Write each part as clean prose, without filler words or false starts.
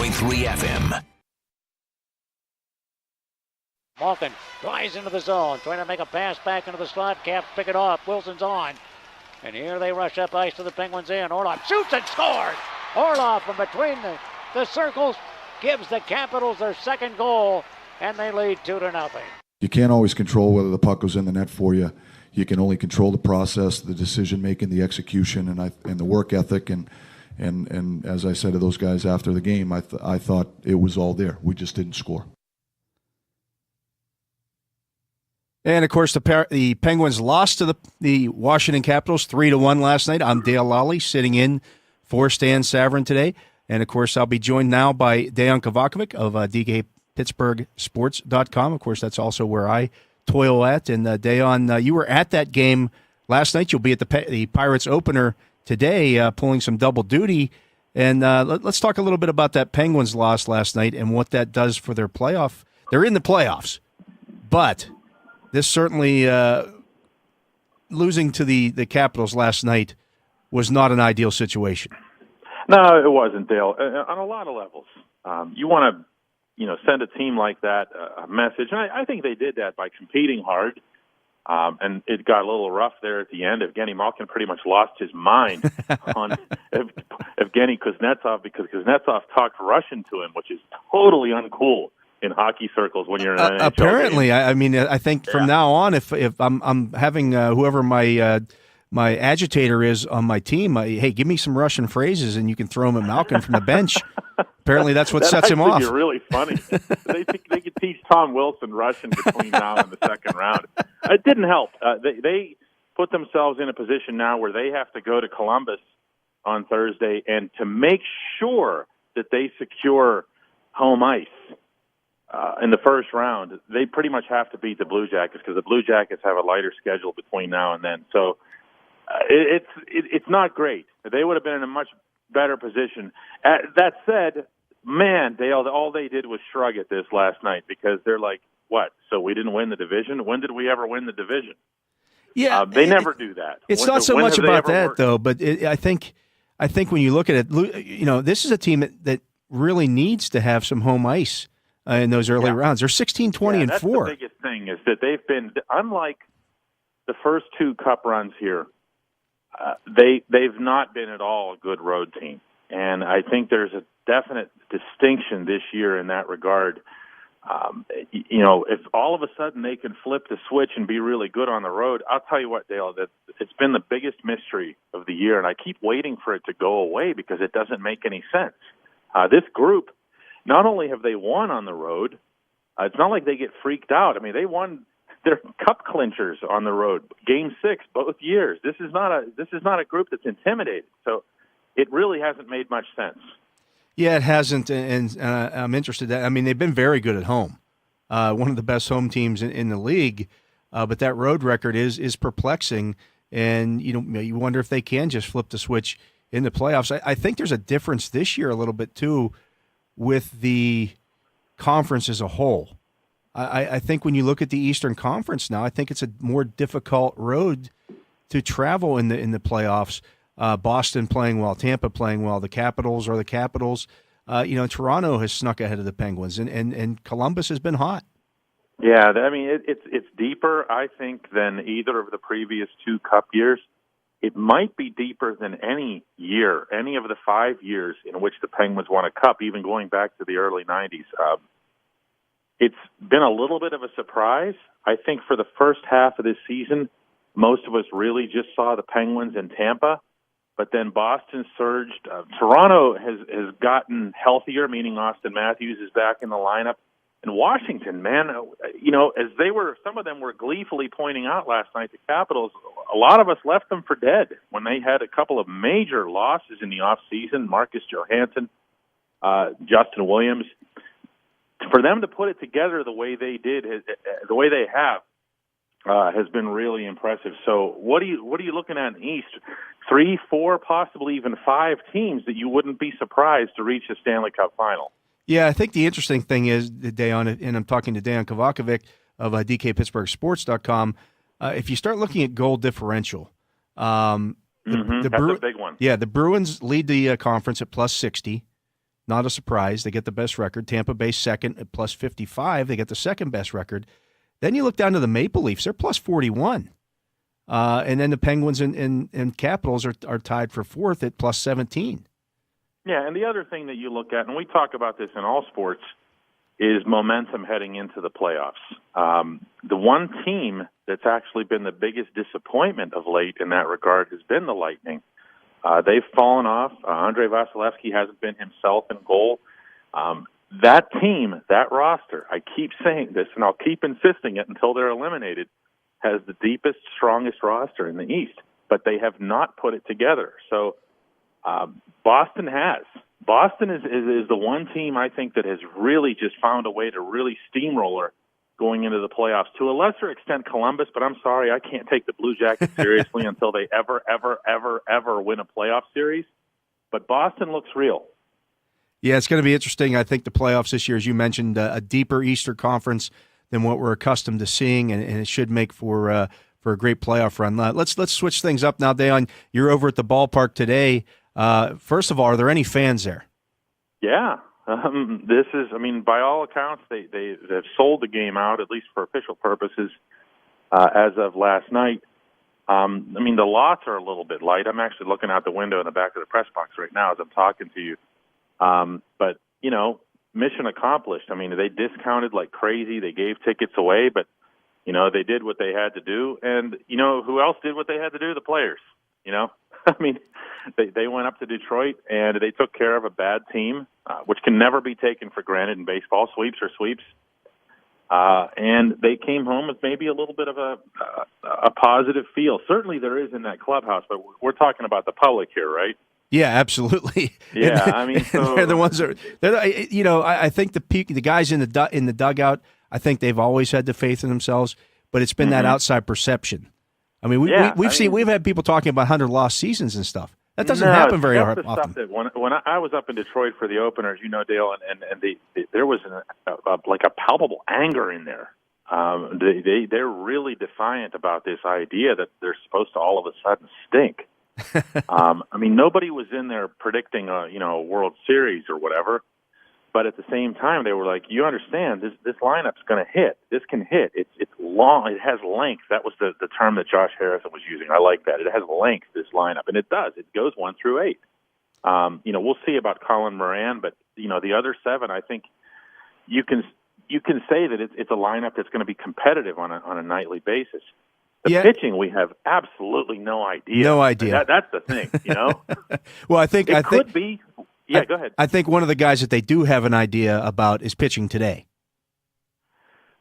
101.3 FM. Malkin drives into the zone, trying to make a pass back into the slot. Caps pick it off. Wilson's on. And here they rush up ice to the Penguins in. Orlov shoots and scores! Orlov from between the circles gives the Capitals their second goal, and they lead 2-0. You can't always control whether the puck goes in the net for you. You can only control the process, the decision-making, the execution, and the work ethic. And as I said to those guys after the game, I thought it was all there. We just didn't score. And, of course, the Penguins lost to the Washington Capitals 3-1 last night. I'm Dale Lolley, sitting in for Stan Savran today. And, of course, I'll be joined now by Dejan Kovacevic of DK Pittsburgh Sports.com. Of course, that's also where I toil at. And, Dejan, you were at that game last night. You'll be at the Pirates opener today, pulling some double duty. And let's talk a little bit about that Penguins loss last night and what that does for their playoff. They're in the playoffs, but this certainly, losing to the Capitals last night was not an ideal situation. No, it wasn't, Dale. On a lot of levels, you want to, send a team like that a message, and I think they did that by competing hard. And it got a little rough there at the end. Evgeny Malkin pretty much lost his mind on Evgeny Kuznetsov because Kuznetsov talked Russian to him, which is totally uncool in hockey circles when you're in an NHL apparently game. I mean, I think from now on, if I'm having whoever my agitator is on my team, hey, give me some Russian phrases and you can throw them at Malkin from the bench. Apparently that's what sets him off. That's really funny. They could teach Tom Wilson Russian between now and the second round. It didn't help. They put themselves in a position now where they have to go to Columbus on Thursday, and to make sure that they secure home ice in the first round, they pretty much have to beat the Blue Jackets because the Blue Jackets have a lighter schedule between now and then. So it's not great. They would have been in a much better position. That said, man, Dale, all they did was shrug at this last night because they're like, what? So we didn't win the division? When did we ever win the division? Yeah, they never do that. It's not so much about that, though, but I think when you look at it, this is a team that really needs to have some home ice in those early rounds. They're 16, 20, and 4. That's the biggest thing is that they've been, unlike the first two cup runs here, they've not been at all a good road team. And I think there's a definite distinction this year in that regard. If all of a sudden they can flip the switch and be really good on the road, I'll tell you what, Dale, that it's been the biggest mystery of the year, and I keep waiting for it to go away because it doesn't make any sense. This group, not only have they won on the road, it's not like they get freaked out. I mean, they won their cup clinchers on the road, Game 6 both years. This is not a group that's intimidated. So it really hasn't made much sense. Yeah, it hasn't, and I'm interested. I mean, they've been very good at home, one of the best home teams in the league. But that road record is perplexing, and you wonder if they can just flip the switch in the playoffs. I think there's a difference this year a little bit too with the conference as a whole. I think when you look at the Eastern Conference now, I think it's a more difficult road to travel in the playoffs. Boston playing well, Tampa playing well, the Capitals are the Capitals. Toronto has snuck ahead of the Penguins, and Columbus has been hot. Yeah, I mean, it's deeper, I think, than either of the previous two Cup years. It might be deeper than any year, any of the 5 years in which the Penguins won a Cup, even going back to the early 90s. It's been a little bit of a surprise. I think for the first half of this season, most of us really just saw the Penguins and Tampa. But then Boston surged. Toronto has gotten healthier, meaning Austin Matthews is back in the lineup. And Washington, man, as some of them were gleefully pointing out last night, the Capitals, a lot of us left them for dead when they had a couple of major losses in the offseason, Marcus Johansson, Justin Williams. For them to put it together the way they did, the way they have, has been really impressive. So what are you looking at in the East? 3, 4, possibly even 5 teams that you wouldn't be surprised to reach the Stanley Cup final. Yeah, I think the interesting thing is, Dejan, and I'm talking to Dejan Kovacevic of DK Pittsburgh Sports.com, if you start looking at goal differential, that's a big one. Yeah, the Bruins lead the conference at plus 60. not a surprise. They get the best record. Tampa Bay second at plus 55. They get the second best record. Then you look down to the Maple Leafs. They're plus 41. And then the Penguins and Capitals are tied for fourth at plus 17. Yeah, and the other thing that you look at, and we talk about this in all sports, is momentum heading into the playoffs. The one team that's actually been the biggest disappointment of late in that regard has been the Lightning. They've fallen off. Andrei Vasilevsky hasn't been himself in goal. That team, that roster, I keep saying this, and I'll keep insisting it until they're eliminated, has the deepest, strongest roster in the East, but they have not put it together. So Boston has. Boston is the one team I think that has really just found a way to really steamroller going into the playoffs. To a lesser extent, Columbus, but I'm sorry, I can't take the Blue Jackets seriously until they ever win a playoff series. But Boston looks real. Yeah, it's going to be interesting. I think the playoffs this year, as you mentioned, a deeper Eastern Conference than what we're accustomed to seeing, and it should make for a great playoff run. Let's switch things up now, Dejan. You're over at the ballpark today. First of all, are there any fans there? Yeah. This is, by all accounts, they've sold the game out, at least for official purposes, as of last night. The lots are a little bit light. I'm actually looking out the window in the back of the press box right now as I'm talking to you. But, mission accomplished. They discounted like crazy. They gave tickets away, but, they did what they had to do. And, who else did what they had to do? The players, They went up to Detroit, and they took care of a bad team, which can never be taken for granted in baseball. Sweeps are sweeps. And they came home with maybe a little bit of a positive feel. Certainly there is in that clubhouse, but we're talking about the public here, right? Yeah, absolutely. Yeah, so they're the ones that I think the guys in the dugout, I think they've always had the faith in themselves, but it's been that outside perception. We've had people talking about 100 lost seasons and stuff. That doesn't happen very often. Stuff that when I was up in Detroit for the openers, Dale, and there was a palpable anger in there. They're really defiant about this idea that they're supposed to all of a sudden stink. Nobody was in there predicting a World Series or whatever, but at the same time they were like, you understand this lineup's going to hit. This can hit. It's long. It has length. That was the term that Josh Harrison was using. I like that. It has length, this lineup, and it does. It goes 1 through 8. We'll see about Colin Moran, but the other 7, I think you can say that it's a lineup that's going to be competitive on a nightly basis. The pitching, we have absolutely no idea. No idea. That's the thing, Well, I think could be. Yeah, go ahead. I think one of the guys that they do have an idea about is pitching today.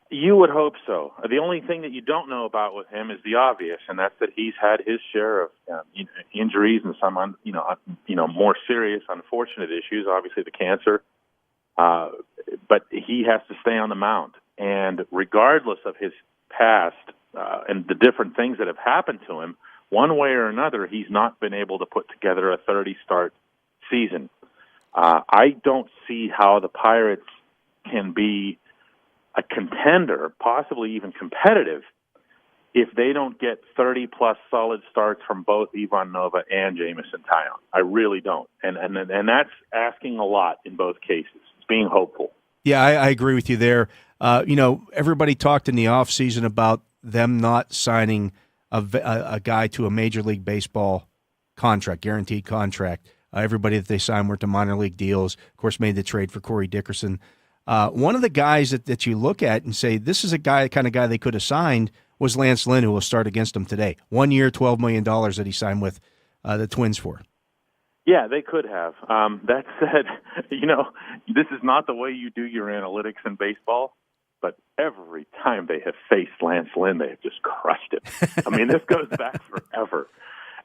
You would hope so. The only thing that you don't know about with him is the obvious, and that's that he's had his share of injuries and some more serious, unfortunate issues. Obviously, the cancer, but he has to stay on the mound. And regardless of his past and the different things that have happened to him, one way or another, he's not been able to put together a 30-start season. I don't see how the Pirates can be a contender, possibly even competitive, if they don't get 30-plus solid starts from both Ivan Nova and Jamison Taillon. I really don't. And that's asking a lot in both cases. It's being hopeful. Yeah, I agree with you there. Everybody talked in the offseason about them not signing a guy to a Major League Baseball contract, guaranteed contract. Everybody that they signed went to minor league deals, of course, made the trade for Corey Dickerson. One of the guys that you look at and say, this is a kind of guy they could have signed, was Lance Lynn, who will start against them today. 1 year, $12 million that he signed with the Twins for. Yeah, they could have. That said, this is not the way you do your analytics in baseball, but every time they have faced Lance Lynn, they have just crushed him. This goes back forever.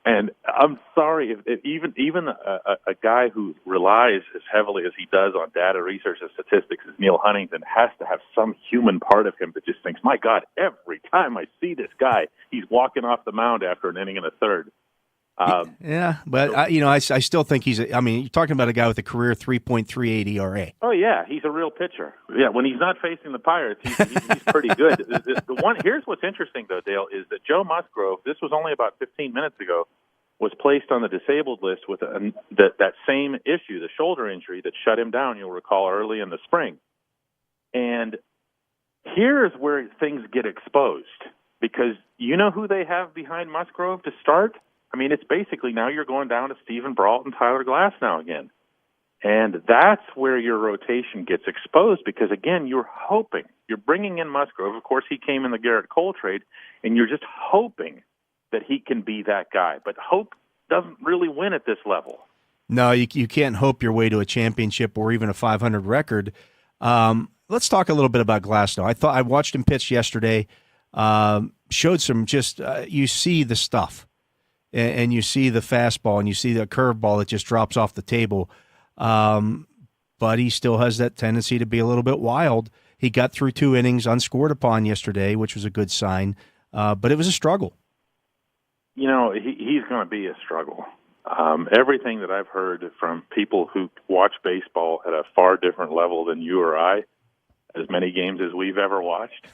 And I'm sorry, if even a guy who relies as heavily as he does on data research and statistics as Neil Huntington has to have some human part of him that just thinks, my God, every time I see this guy, he's walking off the mound after an inning and a third. I still think he's. You're talking about a guy with a career 3.38 ERA. Oh yeah, he's a real pitcher. Yeah, when he's not facing the Pirates, he's pretty good. The one here's what's interesting though, Dale, is that Joe Musgrove. This was only about 15 minutes ago. was placed on the disabled list with that same issue, the shoulder injury that shut him down, you'll recall, early in the spring. And here's where things get exposed, because you know who they have behind Musgrove to start? I mean, it's basically now you're going down to Stephen Brault and Tyler Glass now again. And that's where your rotation gets exposed, because, again, you're hoping. You're bringing in Musgrove. Of course, he came in the Garrett Cole trade, and you're just hoping that he can be that guy. But hope doesn't really win at this level. No, you can't hope your way to a championship or even a 500 record. Let's talk a little bit about Glass, though. I watched him pitch yesterday, showed some you see the stuff, and you see the fastball, and you see the curveball that just drops off the table. But he still has that tendency to be a little bit wild. He got through 2 innings unscored upon yesterday, which was a good sign, but it was a struggle. You know, he's going to be a struggle. Everything that I've heard from people who watch baseball at a far different level than you or I, as many games as we've ever watched,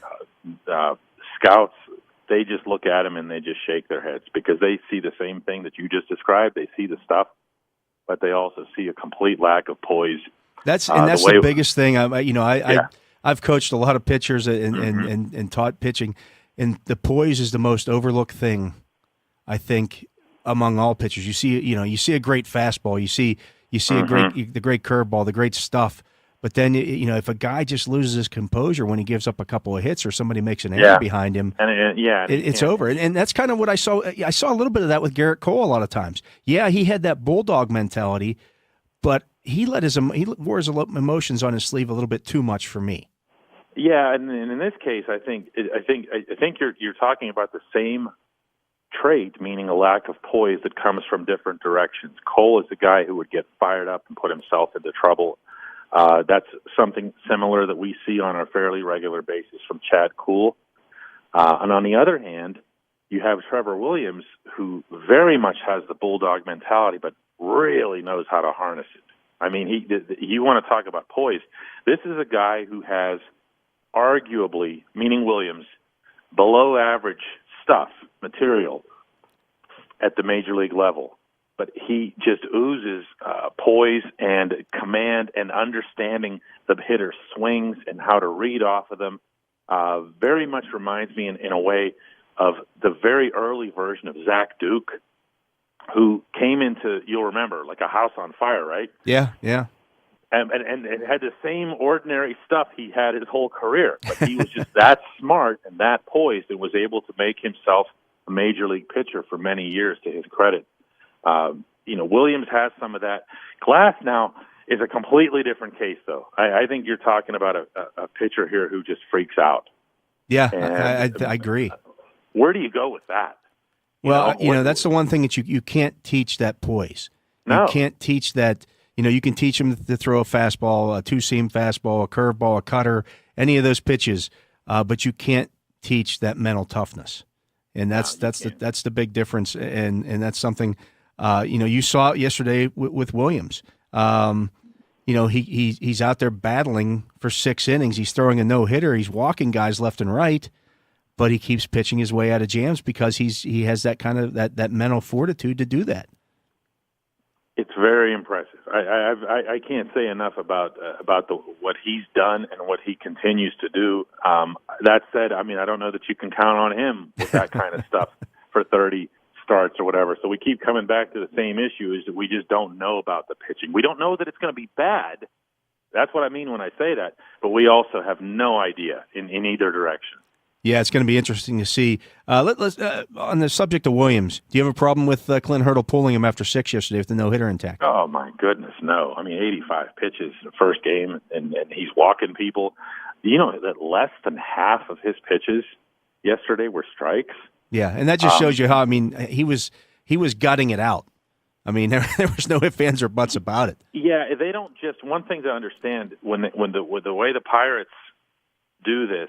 scouts, they just look at him and they just shake their heads, because they see the same thing that you just described. They see the stuff, but they also see a complete lack of poise. That's the biggest thing. I've coached a lot of pitchers and taught pitching, and the poise is the most overlooked thing, I think, among all pitchers. You see a great fastball, you see the great curveball, the great stuff. But then, if a guy just loses his composure when he gives up a couple of hits or somebody makes an error behind him, it's over. And that's kind of what I saw. I saw a little bit of that with Garrett Cole a lot of times. Yeah, he had that bulldog mentality, but he wore his emotions on his sleeve a little bit too much for me. Yeah, and in this case, I think you're talking about the same trait, meaning a lack of poise that comes from different directions. Cole is the guy who would get fired up and put himself into trouble. That's something similar that we see on a fairly regular basis from Chad Kuhl. And on the other hand, you have Trevor Williams, who very much has the bulldog mentality, but really knows how to harness it. I mean, you want to talk about poise. This is a guy who has arguably, meaning Williams, below average material at the major league level. But he just oozes poise and command and understanding the hitter's swings and how to read off of them. Very much reminds me in a way of the very early version of Zach Duke, who came into, you'll remember, like a house on fire, right? Yeah. And had the same ordinary stuff he had his whole career. But he was just that smart and that poised and was able to make himself a major league pitcher for many years, to his credit. Williams has some of that. Glass now is a completely different case, though. I think you're talking about a pitcher here who just freaks out. Yeah, I agree. Where do you go with that? That's the one thing that you can't teach, that poise. No. You can't teach that. You can teach him to throw a fastball, a two-seam fastball, a curveball, a cutter, any of those pitches, but you can't teach that mental toughness. And that's the big difference, and that's something you saw it yesterday with Williams. He's out there battling for 6 innings. He's throwing a no-hitter. He's walking guys left and right, but he keeps pitching his way out of jams because he has that kind of that mental fortitude to do that. It's very impressive. I can't say enough about what he's done and what he continues to do. That said, I don't know that you can count on him with that kind of stuff for 30 starts or whatever. So we keep coming back to the same issue, is that we just don't know about the pitching. We don't know that it's going to be bad. That's what I mean when I say that. But we also have no idea in either direction. Yeah, it's going to be interesting to see. Let's on the subject of Williams, do you have a problem with Clint Hurdle pulling him after 6 yesterday with the no-hitter intact? Oh, my goodness, no. 85 pitches in the first game, and he's walking people. You know that less than half of his pitches yesterday were strikes? Yeah, and that just shows you how, he was gutting it out. There was no ifs, ands, or buts about it. Yeah, they don't just – one thing to understand, when the way the Pirates do this,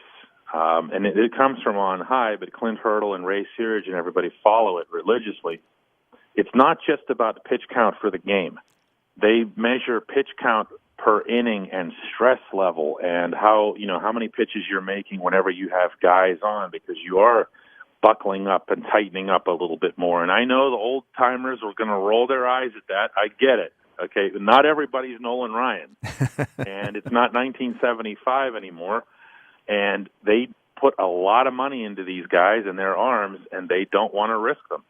and it comes from on high, but Clint Hurdle and Ray Searage and everybody follow it religiously. It's not just about the pitch count for the game. They measure pitch count per inning and stress level and how many pitches you're making whenever you have guys on, because you are buckling up and tightening up a little bit more. And I know the old-timers are going to roll their eyes at that. I get it. Okay, not everybody's Nolan Ryan, and it's not 1975 anymore, and they put a lot of money into these guys and their arms, and they don't want to risk them.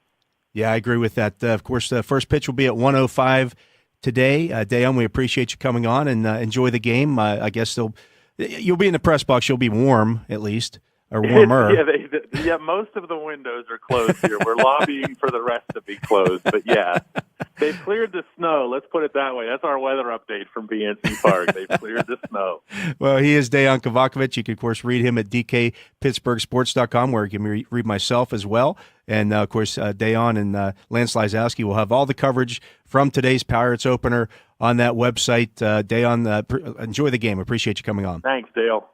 Yeah, I agree with that. Of course, the first pitch will be at 1:05 today. Dejan, we appreciate you coming on, and enjoy the game. I guess you'll be in the press box. You'll be warm, at least, or warmer. Yeah, most of the windows are closed here. We're lobbying for the rest to be closed, but yeah. They've cleared the snow. Let's put it that way. That's our weather update from BNC Park. They've cleared the snow. Well, he is Dejan Kovacevic. You can, of course, read him at dkpittsburghsports.com, where you can read myself as well. And, of course, Dejan and Lance Lysowski will have all the coverage from today's Pirates opener on that website. Dejan, enjoy the game. Appreciate you coming on. Thanks, Dale.